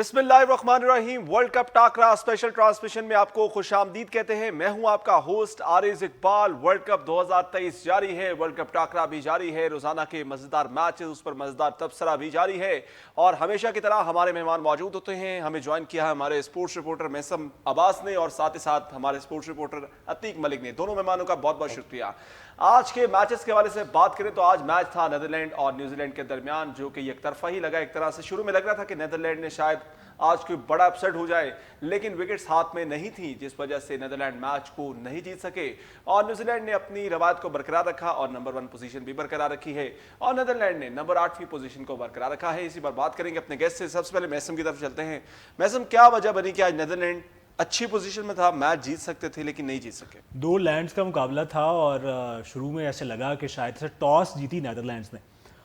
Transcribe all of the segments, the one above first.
بسم اللہ الرحمن الرحیم۔ ورلڈ کپ ٹاکرا اسپیشل ٹرانسمیشن میں آپ کو خوش آمدید کہتے ہیں۔ میں ہوں آپ کا ہوسٹ عارض اقبال۔ ورلڈ کپ 2023 جاری ہے، ورلڈ کپ ٹاکرا بھی جاری ہے، روزانہ کے مزیدار میچز، اس پر مزیدار تبصرہ بھی جاری ہے، اور ہمیشہ کی طرح ہمارے مہمان موجود ہوتے ہیں۔ ہمیں جوائن کیا ہے ہمارے اسپورٹس رپورٹر میسم عباس نے، اور ساتھ ہی ساتھ ہمارے اسپورٹس رپورٹر عتیق ملک نے۔ دونوں مہمانوں کا بہت بہت شکریہ۔ آج کے میچز کے حوالے سے بات کریں تو آج میچ تھا نیدرلینڈ اور نیوزی لینڈ کے درمیان، جو کہ یک طرفہ ہی لگا۔ ایک طرح سے شروع میں لگ رہا تھا کہ نیدرلینڈ نے شاید آج کوئی بڑا اپسیٹ ہو جائے، لیکن وکٹس ہاتھ میں نہیں تھیں، جس وجہ سے نیدرلینڈ میچ کو نہیں جیت سکے، اور نیوزی لینڈ نے اپنی روایت کو برقرار رکھا اور نمبر 1 پوزیشن بھی برقرار رکھی ہے، اور نیدرلینڈ نے نمبر 8ویں پوزیشن کو برقرار رکھا ہے۔ اسی پر بات کریں گے اپنے گیسٹ سے۔ سب سے پہلے میسم کی طرف چلتے ہیں۔ میسم، کیا وجہ بنی کہ آج نیدرلینڈ اچھی پوزیشن میں تھا، میچ جیت سکتے تھے لیکن نہیں جیت سکے؟ دو لینڈز کا مقابلہ تھا، اور شروع میں ایسے لگا کہ شاید سے ٹاس جیتی نیدرلینڈز نے،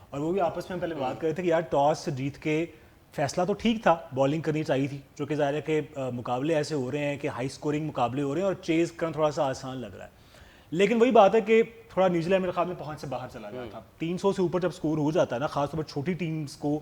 اور وہ بھی آپس میں پہلے بات کر رہے تھے کہ یار ٹاس جیت کے فیصلہ تو ٹھیک تھا، بالنگ کرنی چاہیے تھی، جو کہ ظاہر ہے کہ مقابلے ایسے ہو رہے ہیں کہ ہائی سکورنگ مقابلے ہو رہے ہیں اور چیز کرنا تھوڑا سا آسان لگ رہا ہے، لیکن وہی بات ہے کہ تھوڑا نیوزی لینڈ میرے خیال میں پہنچ سے باہر چلا گیا تھا۔ 300 سے اوپر جب سکور ہو جاتا ہے نا، خاص طور پر چھوٹی ٹیمز کو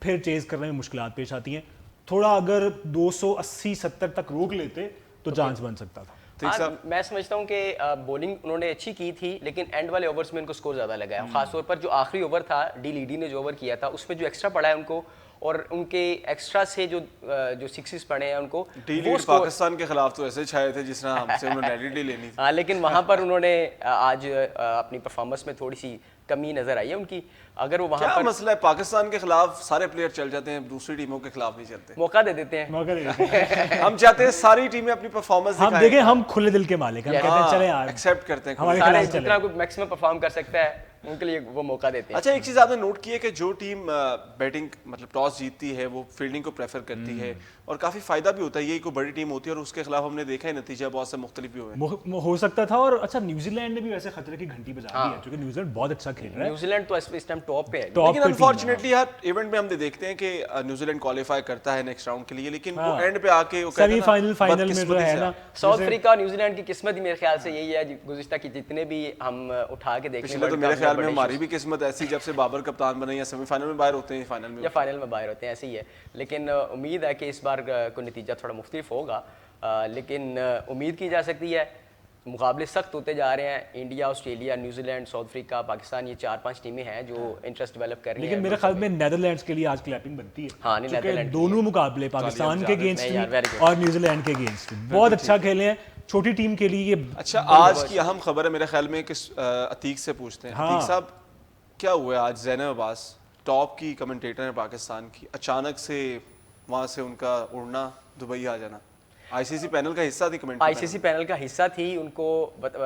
پھر چیز کرنے میں مشکلات پیش آتی ہیں۔ تھوڑا اگر 280-70 تک روک لیتے تو چانس بن سکتا تھا۔ میں سمجھتا ہوں کہ بولنگ انہوں نے اچھی کی تھی، لیکن اینڈ والے اوورز میں ان کو سکور زیادہ لگا ہے، خاص طور پر جو آخری اوور تھا ڈی لیڈی نے جو اوور کیا تھا، اس میں جو ایکسٹرا پڑا ہے ان کو، اور ان کے ایکسٹرا سے جو سکسز پڑے ہیں ان کو، ڈی لیڈ پاکستان کے خلاف تو ایسے چھائے تھے جس طرح ہم سے انہوں نے ایڈیٹی لینی تھی۔ ہاں، لیکن وہاں پر انہوں نے آج اپنی پرفارمنس میں تھوڑی سی کمی نظر آئی ہے ان کی۔ اگر وہ وہاں کیا پر مسئلہ ہے، پاکستان کے خلاف سارے پلیئر چل جاتے ہیں، دوسری ٹیموں کے خلاف نہیں چلتے؟ موقع دے دیتے ہیں۔ ہم چاہتے ہیں ساری ٹیمیں اپنی پرفارمنس ہم دیکھیں، ہم کھلے دل کے مالک ہیں، ہم کہتے ہیں چلیں یار ایکسیپٹ کرتے ہیں ہمارے سارے خلاف چلیں۔ جتنا کوئی میکسیمم پرفارم کر سکتا ہے ان کے لیے وہ موقع دیتے ہیں۔ اچھا، ایک چیز آپ نے نوٹ کی ہے کہ جو ٹیم بیٹنگ مطلب ٹاس جیتتی ہے وہ فیلڈنگ کو پریفر کرتی ہے، اور کافی فائدہ بھی ہوتا ہے، یہی کوئی بڑی ٹیم ہوتی ہے، اور اس کے خلاف ہم نے دیکھا ہے نتیجہ بہت سے مختلف بھی ہوئے ہو سکتا تھا۔ اور اچھا، نیوزی لینڈ نے بھی ویسے خطرے کی گھنٹی بجا دی ہے، کیونکہ نیوزی لینڈ بہت اچھا کھیل رہا ہے۔ نیوزی لینڈ تو اس ٹائم ٹاپ پہ ہے، لیکن انفارچونیٹلی ہر ایونٹ میں ہم دیکھتے ہیں کہ نیوزی لینڈ کوالیفائی کرتا ہے نیکسٹ راؤنڈ کے لیے، لیکن وہ اینڈ پہ آ کے سیمی فائنل فائنل میں جو ہے نا، ساؤتھ افریقہ اور نیوزی لینڈ کی قسمت ہی میرے خیال سے یہی ہے، گزشتہ کی جتنے بھی ہم اٹھا کے دیکھیں، پچھلے تو میرے خیال میں ہماری بھی قسمت ایسی جب سے بابر کپتان بنے یا سیمی فائنل میں باہر ہوتے ہیں یا فائنل میں باہر ہوتے ہیں، ایسے ہی ہے۔ لیکن امید ہے کہ اس بار کو نتیجہ تھوڑا مختلف ہوگا، لیکن امید کی جا سکتی ہے۔ مقابلے سخت ہوتے جا رہے ہیں، India, Australia, New Zealand, South Africa, Pakistan, یہ 4-5 ٹیمیں ہیں جو انٹرسٹ ڈیولپ کر رہی ہیں، لیکن میرے خیال میں نیدرلینڈز کے لیے آج کلیپنگ بنتی ہے، ہاں، کیونکہ دونوں مقابلے پاکستان کے اگینسٹ بھی اور نیوزی لینڈ کے اگینسٹ بھی بہت اچھا کھیلے ہیں، چھوٹی ٹیم کے لیے یہ۔ اچھا، آج کی اہم خبر ہے میرے خیال میں کہ عتیق سے پوچھتے ہیں۔ عتیق صاحب، کیا ہوا ہے آج؟ زینب عباس ٹاپ کی کمنٹیٹر ہیں پاکستان کی، اچانک سے وہاں سے ان کا اڑنا، دبئی آ جانا، آئی سی سی پینل کا حصہ تھی، آئی سی سی پینل کا حصہ تھی۔ ان کو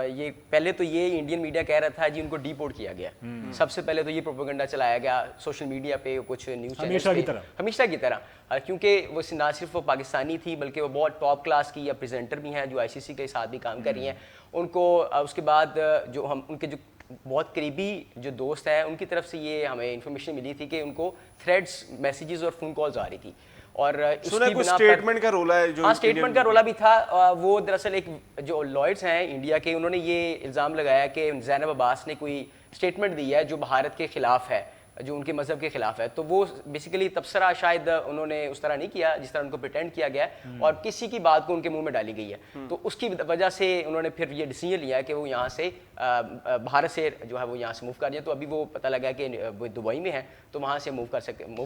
یہ پہلے تو یہ انڈین میڈیا کہہ رہا تھا جی ان کو ڈی پورٹ کیا گیا، سب سے پہلے تو یہ پروپیگنڈا چلایا گیا سوشل میڈیا پہ، کچھ نیوز چینلز پہ، ہمیشہ کی طرح، کیونکہ وہ نہ صرف وہ پاکستانی تھی بلکہ وہ بہت ٹاپ کلاس کی یا پریزنٹر بھی ہیں جو آئی سی سی کے ساتھ بھی کام کر رہی ہیں۔ ان کو اس کے بعد جو ہم ان کے جو بہت قریبی جو دوست ہیں ان کی طرف سے یہ ہمیں انفارمیشن ملی تھی کہ ان کو تھریڈس، میسیجز اور فون کالز آ رہی تھی، اور اس کی بنا پر اسٹیٹمنٹ کا رولا ہے، جو اسٹیٹمنٹ کا رولا بھی تھا۔ وہ دراصل ایک جو لائرز ہیں انڈیا کے، انہوں نے یہ الزام لگایا کہ زینب عباس نے کوئی اسٹیٹمنٹ دی ہے جو بھارت کے خلاف ہے، جو ان کے مذہب کے خلاف ہے، تو وہ بیسیکلی تبصرہ شاید انہوں نے اس طرح نہیں کیا جس طرح ان کو پریٹینڈ کیا گیا ہے، اور کسی کی بات کو ان کے منہ میں ڈالی گئی ہے، تو اس کی وجہ سے انہوں نے پھر یہ ڈیسیجن لیا کہ وہ یہاں سے بھارت سے جو ہے وہ یہاں سے موو کر جائے۔ تو ابھی وہ پتہ لگا کہ وہ دبئی میں ہیں، تو وہاں سے موو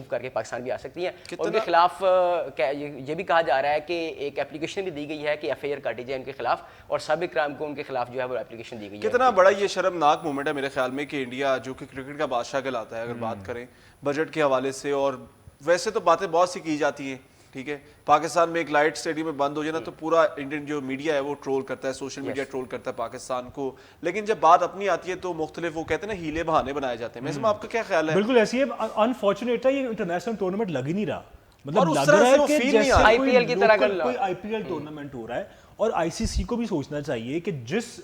کر کے پاکستان بھی آ سکتی ہیں، اور ان کے خلاف یہ بھی کہا جا رہا ہے کہ ایک اپلیکیشن بھی دی گئی ہے کہ ایف آئی آر کاٹی جائے ان کے خلاف، اور سابق کرائم کو ان کے خلاف جو ہے وہ اپلیکیشن دی گئی ہے۔ کتنا بڑا یہ شرمناک مومنٹ ہے میرے خیال میں کہ انڈیا جو کہ کرکٹ کا بادشاہ کہلاتا ہے، اگر بات کریں بجٹ کے حوالے سے، اور ویسے تو باتیں بہت سی کی جاتی ہیں، ٹھیک ہے، پاکستان میں ایک لائٹ اسٹیڈیم میں بند ہو جائے نا تو پورا انڈین جو میڈیا ہے وہ ٹرول کرتا ہے، سوشل میڈیا ٹرول کرتا ہے پاکستان کو، لیکن جب بات اپنی آتی ہے تو مختلف وہ کہتے ہیں نا ہیلے بہانے بنائے جاتے ہیں۔ میں آپ کا کیا خیال ہے؟ بالکل ایسی ہے، انفارچونیٹ ہے، یہ انٹرنیشنل ٹورنامنٹ لگ ہی نہیں رہا، مطلب لگ رہا ہے کہ جیسے آئی پی ایل کی طرح کوئی آئی پی ایل ٹورنامنٹ ہو رہا ہے، اور آئی سی سی کو بھی سوچنا چاہیے کہ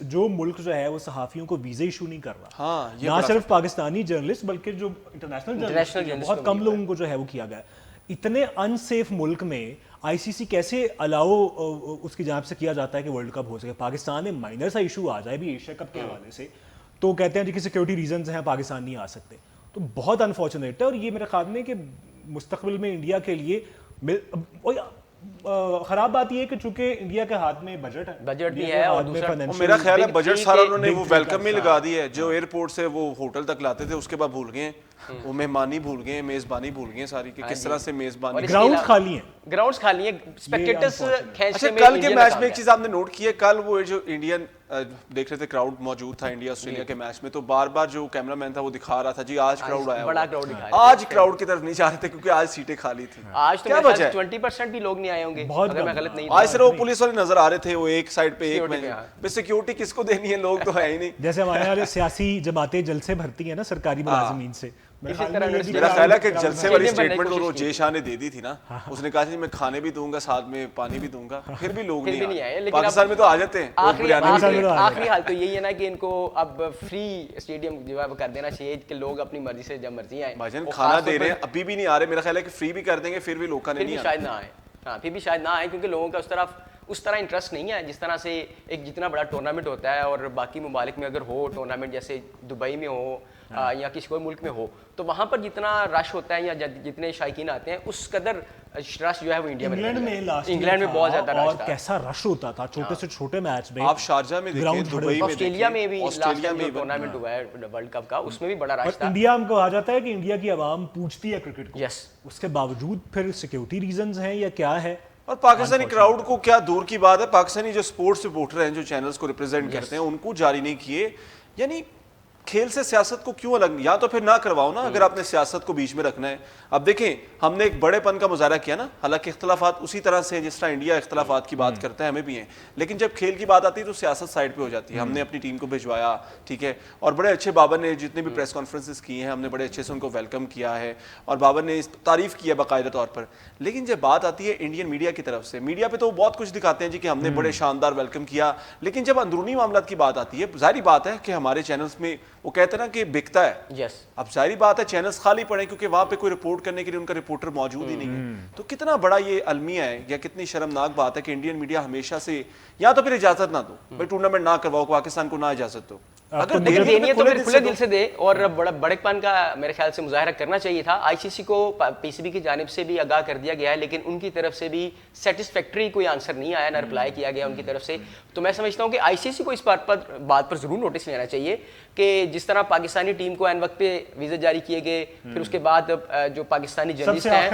جو ملک جو ہے وہ صحافیوں کو ویزے ایشو نہیں کر رہا، نہ صرف پاکستانی جرنلسٹ بلکہ جو انٹرنیشنل جرنلسٹ بہت کم لوگوں کو جو ہے وہ کیا گیا ہے۔ اتنے ان سیف ملک میں آئی سی سی کیسے الاؤ اس کی جانب سے کیا جاتا ہے کہ ورلڈ کپ ہو سکے؟ پاکستان میں مائنر سا ایشو آ جائے بھی ایشیا کپ کے حوالے سے تو کہتے ہیں جی کہ سیکورٹی ریزنز ہیں پاکستان نہیں آ سکتے، تو بہت انفارچونیٹ ہے، اور یہ میرے خیال میں کہ مستقبل میں انڈیا کے لیے خراب بات یہ ہے کہ چونکہ انڈیا کے ہاتھ میں بجٹ ہے، بجٹ بھی ہے اور دوسرا میرا خیال ہے بجٹ سارا انہوں نے وہ ویلکم میں لگا دیا ہے، جو ایئرپورٹ سے وہ ہوٹل تک لاتے تھے اس کے بعد بھول گئے، وہ مہمانی بھول گئے، میزبانی بھول گئے ساری، کہ کس طرح سے میزبانی. گراؤنڈ خالی ہیں، گراؤنڈز خالی ہیں، اسپیکٹیٹرز کھینچنے میں. کل کے میچ میں ایک چیز آپ نے نوٹ کی ہے، کل وہ جو انڈین دیکھ رہے تھے کراؤڈ موجود تھا انڈیا آسٹریلیا کے میچ میں، تو بار بار جو کیمرہ مین تھا وہ دکھا رہا تھا جی آج کراؤڈ آیا، بڑا کراؤڈ دکھا، آج کراؤڈ کی طرف نہیں جا رہے تھے کیونکہ آج سیٹیں خالی تھیں. آج تو 20% بھی لوگ نہیں آئے ہوں گے اگر میں غلط نہیں. آج صرف وہ پولیس والے نظر آ رہے تھے، وہ ایک سائڈ پہ ایک میں سیکیورٹی کس کو دینی ہے، لوگ تو ہے ہی نہیں. جیسے ہمارے یہاں سیاسی جماعتیں جلسے بھرتی ہیں نا سرکاری ملازمین سے، میرا خیال ہے کہ جلسے والی اسٹیٹمنٹ تو جے شاہ نے دے دی تھی نا، اس نے کہا جی میں کھانے بھی دوں گا ساتھ میں پانی بھی دوں گا، پھر بھی لوگ نہیں آئے. پاکستان میں تو آ جاتے ہیں. آخری حال تو یہی ہے نا کہ ان کو اب فری اسٹیڈیم جو ہے وہ کر دینا چاہیے کہ لوگ اپنی مرضی سے جب مرضی آئیں. بھائی جان کھانا دے رہے ہیں ابھی بھی نہیں آ رہے، میرا خیال ہے کہ فری بھی کر دیں گے پھر بھی لوگ کا نہیں شاید نہ آئے. ہاں پھر بھی شاید نہ آئے کیونکہ لوگوں کا اس طرح انٹرسٹ نہیں ہے جس طرح سے ایک جتنا بڑا ٹورنامنٹ ہوتا ہے اور باقی ممالک میں اگر ہو ٹورنامنٹ، جیسے دبئی میں ہو یا کسی کوئی ملک میں ہو، تو وہاں پر جتنا رش ہوتا ہے یا جتنے شائقین آتے ہیں اس قدر رش جو ہے وہ انڈیا میں انگلینڈ میں بہت زیادہ رش تھا. کیسا رش ہوتا تھا چھوٹے سے چھوٹے میچ میں. آپ شارجہ میں دیکھیں، دبئی میں، آسٹریلیا میں بھی لاسٹ ٹائم جو ٹورنامنٹ ہوا ہے ورلڈ کپ کا اس میں بھی بڑا رش تھا. انڈیا ہم کہا جاتا ہے کہ انڈیا کی عوام پوچھتی ہے کرکٹ کو، یس، اس کے باوجود پھر سیکیورٹی ریزنز ہیں یا کیا ہے. اور پاکستانی کراؤڈ کو کیا دور کی بات ہے، پاکستانی جو سپورٹس رپورٹر ہیں جو چینلز کو ریپرزینٹ کرتے ہیں ان کو جاری نہیں کیے. یعنی کھیل سے سیاست کو کیوں الگ، یا تو پھر نہ کرواؤ نا اگر آپ نے سیاست کو بیچ میں رکھنا ہے. اب دیکھیں ہم نے ایک بڑے پن کا مظاہرہ کیا نا، حالانکہ اختلافات اسی طرح سے جس طرح انڈیا اختلافات کی بات کرتا ہے ہمیں بھی ہیں، لیکن جب کھیل کی بات آتی ہے تو سیاست سائڈ پہ ہو جاتی ہے. ہم نے اپنی ٹیم کو بھجوایا، ٹھیک ہے، اور بڑے اچھے بابر نے جتنے بھی پریس کانفرنسز کی ہیں ہم نے بڑے اچھے سے ان کو ویلکم کیا ہے اور بابر نے تعریف کیا باقاعدہ طور پر. لیکن جب بات آتی ہے انڈین میڈیا کی طرف سے، میڈیا پہ تو وہ بہت کچھ دکھاتے ہیں جی کہ ہم نے بڑے شاندار ویلکم کیا، لیکن جب اندرونی معاملات کی بات آتی ہے ظاہری بات ہے کہ ہمارے چینلز میں وہ کہتے ہیں نا کہ بکتا ہے. یس، اب ظاہری بات ہے چینلز خالی پڑے کیونکہ وہاں پہ کوئی رپورٹ کرنے کے لیے ان کا رپورٹر موجود ہی نہیں ہے. تو کتنا بڑا یہ المیہ ہے یا کتنی شرمناک بات ہے کہ انڈین میڈیا ہمیشہ سے یا تو پھر اجازت نہ دو، بھائی ٹورنامنٹ نہ کرواؤ، پاکستان کو نہ اجازت دو. اگر دینی ہے تو پھر کھلے دل سے دے. اور بڑے پن کا میرے خیال سے مظاہرہ کرنا چاہیے تھا. آئی سی سی کو پی سی بی کی جانب سے بھی آگاہ کر دیا گیا ہے لیکن ان کی طرف سے بھی سیٹسفیکٹری کوئی آنسر نہیں آیا، نہ رپلائی کیا گیا ان کی طرف سے. تو میں سمجھتا ہوں کہ آئی سی سی کو اس بات پر ضرور نوٹس لینا چاہیے کہ جس طرح پاکستانی ٹیم کو عین وقت پہ ویزے جاری کیے گئے، پھر اس کے بعد جو پاکستانی جرنلسٹ ہیں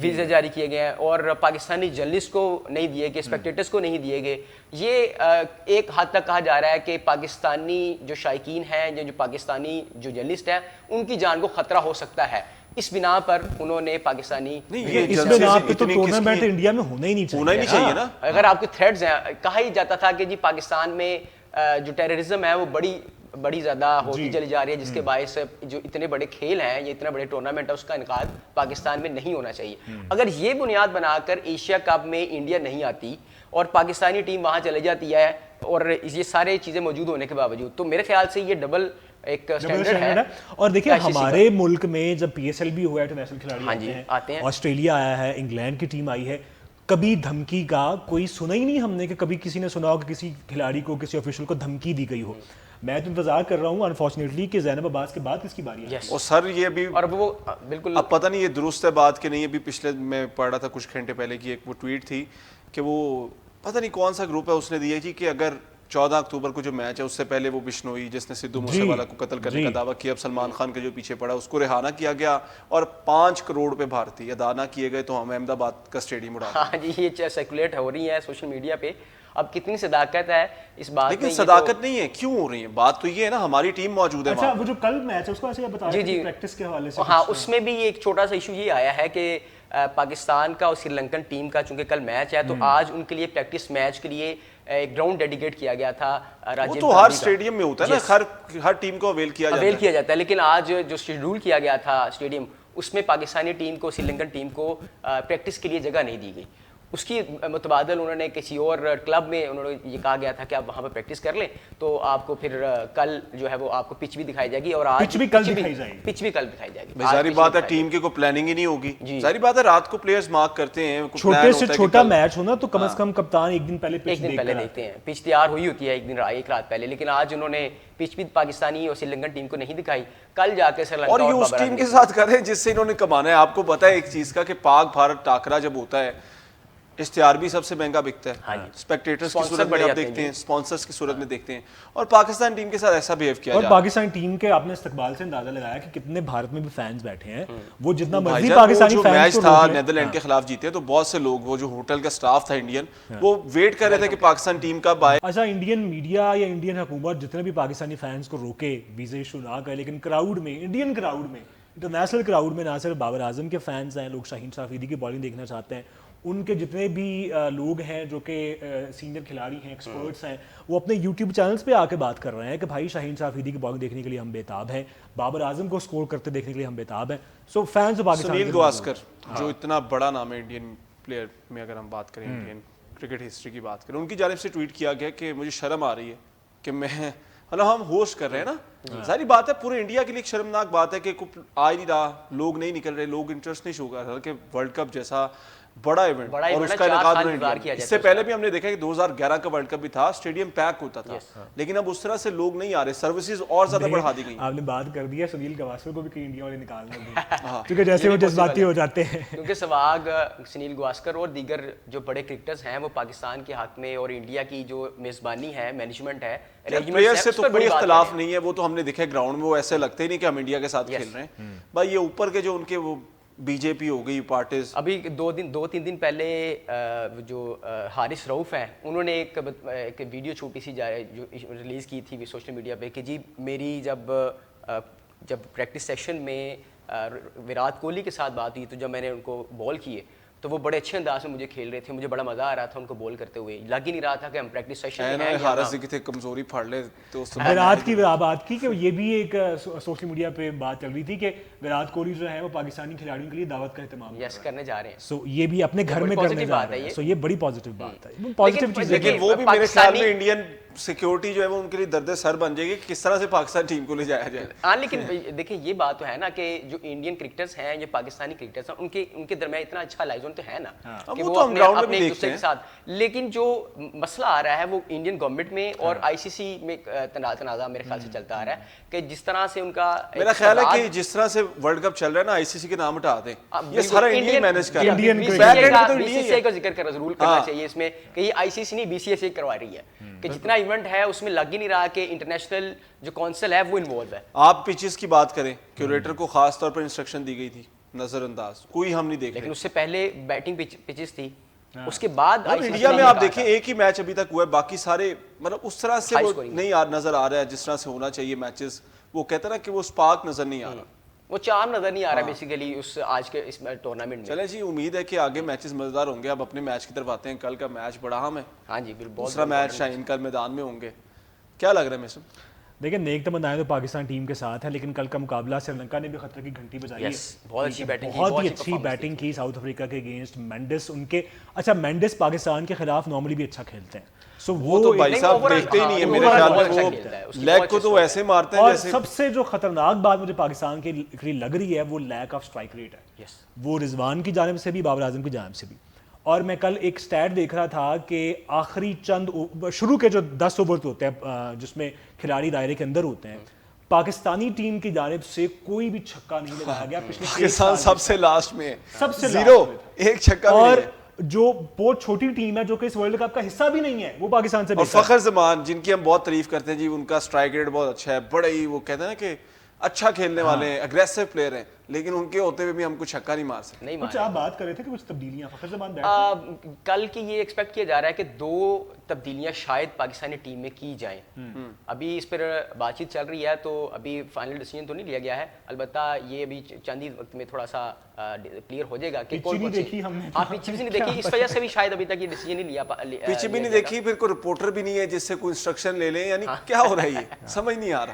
ویزے جاری کیے گئے ہیں اور پاکستانی جرنلسٹ کو نہیں دیے گئے، اسپیکٹیٹرس کو نہیں دیے گئے. یہ ایک حد تک کہا جا رہا ہے کہ پاکستانی جو شائقین ہیں یا جو پاکستانی جو جرنلسٹ ہیں ان کی جان کو خطرہ ہو سکتا ہے. اس بنا پر انہوں نے پاکستانی اس بنا پہ تو ٹورنامنٹ انڈیا میں ہونا ہی نہیں چاہیے نا. اگر آپ کے تھریڈز ہیں، کہا ہی جاتا تھا کہ جی پاکستان میں جو ٹیررزم ہے وہ بڑی زیادہ ہوتی چلی جا رہی ہے، جس کے باعث جو اتنے بڑے کھیل ہیں یا اتنے بڑے ٹورنامنٹ ہے اس کا انعقاد پاکستان میں نہیں ہونا چاہیے. اگر یہ بنیاد بنا کر ایشیا کپ میں انڈیا نہیں آتی اور پاکستانی ٹیم وہاں چلے جاتی ہے اور یہ سارے چیزیں موجود ہونے کے باوجود، تو میرے خیال سے یہ ڈبل ایک سٹینڈرڈ ہے. اور دیکھیں ہمارے ملک میں جب پی ایس ایل بھی ہوا ہے، انٹرنیشنل کھلاڑی آتے ہیں، آسٹریلیا آیا ہے، انگلینڈ کی ٹیم آئی ہے، کبھی دھمکی کا کوئی سنا ہی نہیں ہم نے کہ کبھی کسی نے سنا ہو کہ کسی کھلاڑی کو کسی آفیشل کو دھمکی دی گئی ہو. میں تو انتظار کر رہا ہوں انفارچونیٹلی کہ زینب عباس کے بعد کس کی باری ہے. اور سر یہ بھی اور وہ بالکل اب پتہ نہیں یہ درست ہے بات کہ نہیں. ابھی پچھلے میں پڑھ رہا تھا کچھ گھنٹے پہلے کی ایک وہ ٹویٹ تھی کہ وہ پتہ نہیں کون سا گروپ ہے اس نے دیا جی کہ اگر 14 اکتوبر کو جو میچ ہے اس سے پہلے وہ بشنوئی جس نے سدھو موسے والا کو قتل کرنے کا دعویٰ کیا، اب سلمان خان کے جو پیچھے پڑا اس کو رہا نہ کیا گیا اور 5 کروڑ پہ بھارتی ادا نہ کیے گئے تو ہم احمد آباد کا اسٹیڈیم اڑا. ہاں جی، یہ سرکولیٹ ہو رہی ہے سوشل میڈیا پہ. اب کتنی صداقت ہے اس بات میں؟ لیکن صداقت نہیں ہے، کیوں ہو رہی ہے بات تو یہ ہے نا ہماری ٹیم موجود ہے. اچھا وہ جو کل میچ ہے اس کو ایسے بتا رہے ہیں پریکٹس کے حوالے سے. ہاں اس میں بھی ایک چھوٹا سا ایشو یہ آیا ہے کہ پاکستان کا اور سری لنکن ٹیم کا چونکہ کل میچ ہے تو آج ان کے لیے پریکٹس میچ کے لیے ایک گراؤنڈ ڈیڈیکیٹ کیا گیا تھا. وہ تو ہر اسٹیڈیم میں ہوتا ہے نا، ہر ٹیم کو اویل کیا جاتا ہے، لیکن آج جو شیڈول کیا گیا تھا اسٹیڈیم اس میں پاکستانی ٹیم کو سری لنکن ٹیم کو پریکٹس کے لیے جگہ نہیں دی گئی. اس کی متبادل انہوں نے کسی اور کلب میں انہوں نے یہ کہا گیا تھا کہ آپ وہاں پہ پریکٹس کر لیں تو آپ کو پھر کل جو ہے وہ آپ کو پچ بھی دکھائی جائے گی اور آج پچ بھی کل دکھائی جائے گی. پچ بھی کل دکھائی جائے گی. ظاہری بات ہے ٹیم کی کوئی پلاننگ ہی نہیں ہوگی, ظاہری بات ہے رات کو پلیئرز مارک کرتے ہیں, چھوٹے سے چھوٹا میچ ہونا تو کم از کم کپتان ایک دن پہلے پچ دیکھتے ہیں. پچ تیار ہوئی ہوتی ہے ایک رات پہلے, لیکن آج انہوں نے پچ بھی پاکستانی اور سری لنکن ٹیم کو نہیں دکھائی. کل جا کے سری لنکا اور یہ اس ٹیم کے ساتھ کریں جس سے انہوں نے کمانا ہے. آپ کو پتا ہے ایک چیز کا کہ پاک بھارت ٹاکرا جب ہوتا ہے اشتہار بھی سب سے مہنگا بکتا ہے, اسپیکٹیٹرز کی صورت میں آپ دیکھتے ہیں, اسپانسرز کی صورت میں دیکھتے ہیں, اور پاکستان ٹیم کے ساتھ ایسا بہیو کیا اور پاکستان ٹیم کے آپ نے استقبال سے اندازہ لگایا کہ کتنے بھارت میں بھی فینز بیٹھے ہیں. وہ جتنا مرضی پاکستانی فینز میچ تھا نیدرلینڈ کے خلاف جیتے تو بہت سے لوگ, وہ جو ہوٹل کا سٹاف تھا انڈین, وہ ویٹ کر رہے تھے کہ پاکستان ٹیم کب آئے. اچھا انڈین میڈیا یا انڈین حکومت جتنے بھی پاکستانی فینز کو روکے, ویزے ایشو نہ کرے, لیکن کراؤڈ میں, انڈین کراؤڈ میں, انٹرنیشنل کراؤڈ میں نہ صرف بابر اعظم کے فینز ہیں, لوگ شاہین شاہ افریدی کی بالنگ دیکھنا چاہتے ہیں, ان کے جتنے بھی لوگ ہیں جو کہ سینئر کھلاڑی ہیں, ایکسپرٹس ہیں, وہ اپنے یوٹیوب چینلز پہ آ کے بات کر رہے ہیں کہ بھائی شاہین شاہ افریدی کی بالنگ دیکھنے کے لیے ہم بےتاب ہیں, بابر اعظم کو اسکور کرتے دیکھنے کے لیے ہم بےتاب ہیں. سو فینز پاکستان. سنیل گواسکر جو اتنا بڑا نام ہے انڈین پلیئر میں, اگر ہم بات کریں انڈین کرکٹ ہسٹری کی بات کریں, ان کی جانب سے ٹویٹ کیا گیا کہ مجھے شرم آ رہی ہے کہ میں, مطلب ہم ہوسٹ کر رہے ہیں نا, ظاہری بات ہے پورے انڈیا کے لیے ایک شرمناک بات ہے کہ آ نہیں رہا, لوگ نہیں نکل رہے, لوگ انٹرسٹ نہیں شو کر رہے, کہ ورلڈ کپ جیسا بڑا ایونٹ اور اس کا انعقاد. اس سے پہلے بھی ہم نے دیکھا کہ 2011 کا ورلڈ کپ بھی تھا, اسٹیڈیم پیک ہوتا تھا, لیکن اب اس طرح سے لوگ نہیں آ رہے, سروسز اور زیادہ بڑھا دی گئی. آپ نے بات کر دیا سنیل گواسکر کو بھی کہ انڈیا والے نکال دیں, کیونکہ جیسے وہ جذباتی ہو جاتے ہیں. کیونکہ سہواگ, سنیل گواسکر اور دیگر جو بڑے کرکٹرز ہیں وہ پاکستان کے حق میں, اور انڈیا کی جو میزبانی ہے, مینجمنٹ ہے, پلیئر سے تو کوئی اختلاف نہیں ہے, وہ تو ہم نے دیکھا گراؤنڈ میں, وہ ایسے لگتے ہی نہیں کہ ہم انڈیا کے ساتھ کھیل رہے ہیں. بھائی یہ اوپر کے جو ان کے وہ بی جے پی ہو گئی پارٹیز, ابھی 2-3 دن پہلے جو حارث رؤف ہیں انہوں نے ایک ویڈیو چھوٹی سی جو ریلیز کی تھی سوشل میڈیا پہ کہ جی میری جب پریکٹس سیشن میں وراٹ کوہلی کے ساتھ بات ہوئی تو جب میں نے ان کو بال کیے تو وہ بڑے اچھے انداز میں مجھے کھیل رہے تھے, مجھے بڑا مزہ آ رہا تھا ان کو بول کرتے ہوئے, لگ ہی نہیں رہا تھا کہ ہم پریکٹس سیشن میں ہیں. حارث جی کی تھے کمزوری پھاڑ لے تو وراٹ کی بات کی کہ یہ بھی ایک سوشل میڈیا پہ بات چل رہی تھی کہ وراٹ کوہلی جو ہے وہ پاکستانی کھلاڑیوں کے لیے دعوت کا اہتمام کرنے جا رہے ہیں. سو یہ بھی اپنے گھر میں کرنے جا رہے ہیں, سو یہ بڑی پازیٹیو بات ہے, پازیٹیو چیز. لیکن وہ بھی میرے خیال میں انڈین سیکیورٹی جو ہے وہ ان کے لیے درد سر بن جائے گی کہ کس طرح سے پاکستان ٹیم کو لے جایا جائے. ہاں لیکن دیکھیں یہ بات تو ہے نا کہ جو انڈین کرکٹرز ہیں, جو پاکستانی کرکٹرز ہیں, ان کے درمیان اتنا اچھا لائزون تو ہے نا کہ وہ اپنے ایک دوسرے کے ساتھ, لیکن جو مسئلہ آ رہا ہے وہ انڈین گورنمنٹ میں اور آئی سی سی میں تنازع میرے خیال سے چلتا آ رہا ہے کہ جس طرح سے ان کا, میرا خیال ہے کہ جس طرح سے ورلڈ کپ چل رہا ہے نا, آئی سی سی کے نام ہٹا دیں, یہ سارا انڈیا مینیج کر رہا ہے. بی سی سی آئی کا ذکر ضرور کرنا چاہیے اس میں کہ یہ آئی سی سی نہیں بی سی ایس اے کروا رہی ہے, کہ جتنا ایونٹ ہے اس میں لگ ہی نہیں رہا کہ انٹرنیشنل جو کونسل ہے وہ انوالو ہے. آپ پچز کی بات کریں, کیوریٹر کو خاص طور پر انسٹرکشن دی گئی تھی, نظر انداز کوئی ہم نہیں دیکھ رہے, لیکن اس سے پہلے بیٹنگ پچز تھی, اس کے بعد انڈیا میں آپ دیکھیں ایک ہی میچ ابھی تک ہوا ہے, باقی سارے مطلب اس طرح سے وہ نہیں نظر آ رہا ہے جس طرح سے ہونا چاہیے میچز. وہ کہتے ہیں نا کہ وہ اسپارک نظر نہیں آ رہا, وہ چارم نظر نہیں آ رہا بیسیکلی اس آج کے اس ٹورنامنٹ میں. چلیں جی, امید ہے کہ آگے میچز مزیدار ہوں گے. اب اپنے میچ کی طرف آتے ہیں, کل کا میچ بڑا اہم ہے. ہاں جی بالکل, دوسرا میچ شاہین کل میدان میں ہوں گے, کیا لگ رہا ہے میسم؟ دیکھیں نیک تمنائیں تو پاکستان ٹیم کے ساتھ ہیں, لیکن کل کا مقابلہ سری لنکا نے بھی خطرے کی گھنٹی بجائی ہے. بہت اچھی بیٹنگ کی ساؤتھ افریقہ کے اگینسٹ. مینڈس ان کے, اچھا مینڈس پاکستان کے خلاف نارملی بھی اچھا کھیلتے ہیں, سو وہ تو بھائی صاحب دیکھتے ہی نہیں ہے میرے خیال میں, وہ لیگ کو تو ایسے مارتے ہیں جیسے. اور سب سے جو خطرناک بات مجھے پاکستان کے لیے لگ رہی ہے وہ لیک آف اسٹرائک ریٹ ہے, وہ رضوان کی جانب سے بھی, بابر اعظم کی جانب سے بھی. اور میں کل ایک سٹیٹ دیکھ رہا تھا کہ آخری چند شروع کے جو 10 اوور ہوتے ہیں جس میں کھلاڑی دائرے کے اندر ہوتے ہیں, پاکستانی ٹیم کی جانب سے کوئی بھی چھکا نہیں لگایا گیا پچھلے پاکستان سب سے لاسٹ میں, سب سے زیرو, ایک چھکا. اور جو بہت چھوٹی ٹیم ہے جو کہ اس ورلڈ کپ کا حصہ بھی نہیں ہے وہ پاکستان سے, اور فخر زمان جن کی ہم بہت تعریف کرتے ہیں جی, ان کا اسٹرائک ریٹ بہت اچھا ہے, بڑے ہی وہ کہتے ہیں نا کہ اچھا کھیلنے والے ہیں, اگریسو پلیئر ہیں, لیکن ان کے ہوتے ہوئے بھی ہم کچھ چھکا نہیں مار سکتے. کچھ آپ بات کر رہے تھے کہ کچھ تبدیلیاں فخر زمان کل کی یہ ایکسپیکٹ کیا جا رہا ہے کہ 2 تبدیلیاں شاید پاکستانی ٹیم میں کی جائیں. ابھی اس پر بات چیت چل رہی ہے, تو ابھی فائنل ڈیسیجن تو نہیں لیا گیا ہے, البتہ یہ ابھی چند ہی وقت میں تھوڑا سا کلیئر ہو جائے گا کہ کون کون سی. آپ پیچھے بھی نہیں دیکھی, اس وجہ سے بھی شاید ابھی تک یہ ڈیسیجن نہیں لیا, پیچھے بھی نہیں دیکھی, پھر کوئی رپورٹر بھی نہیں ہے جس سے کوئی انسٹرکشن لے لیں, یعنی کیا ہو رہا ہے یہ سمجھ نہیں آ رہا.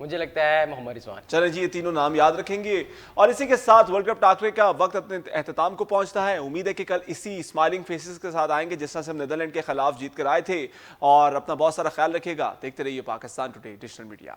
مجھے لگتا ہے محمد رضوان. چلیں جی، یہ تینوں نام یاد رکھیں گے. اور اسی کے ساتھ ورلڈ کپ ٹاکرے کا وقت اپنے اختتام کو پہنچتا ہے. امید ہے کہ کل اسی اسمائلنگ فیسز کے ساتھ آئیں گے جس طرح سے ہم نیدرلینڈ کے خلاف جیت کر آئے تھے. اور اپنا بہت سارا خیال رکھیے گا. دیکھتے رہیے پاکستان ٹوڈے ڈیجیٹل میڈیا.